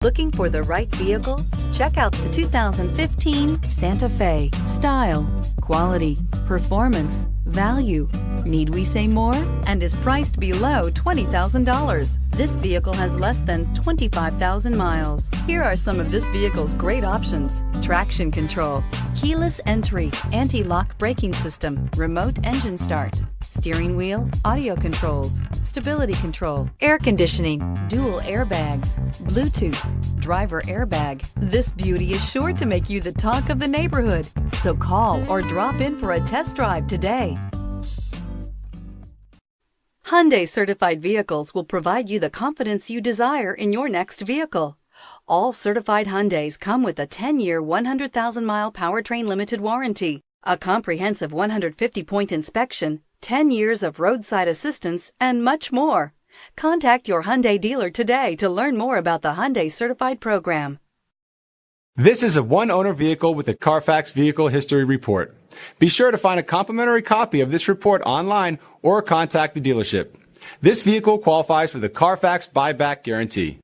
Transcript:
Looking for the right vehicle? Check out the 2015 Santa Fe. Style, quality, performance, value. Need we say more? And is priced below $20,000. This vehicle has less than 25,000 miles. Here are some of this vehicle's great options: traction control, keyless entry, anti-lock braking system, remote engine start, steering wheel audio controls, stability control, air conditioning, dual airbags, Bluetooth, driver airbag. This beauty is sure to make you the talk of the neighborhood. So call or drop in for a test drive today. Hyundai certified vehicles will provide you the confidence you desire in your next vehicle. All certified Hyundais come with a 10-year, 100,000-mile powertrain limited warranty, a comprehensive 150-point inspection, 10 years of roadside assistance, and much more. Contact your Hyundai dealer today to learn more about the Hyundai Certified program. This is a one-owner vehicle with a Carfax Vehicle History Report. Be sure to find a complimentary copy of this report online or contact the dealership. This vehicle qualifies for the Carfax Buyback Guarantee.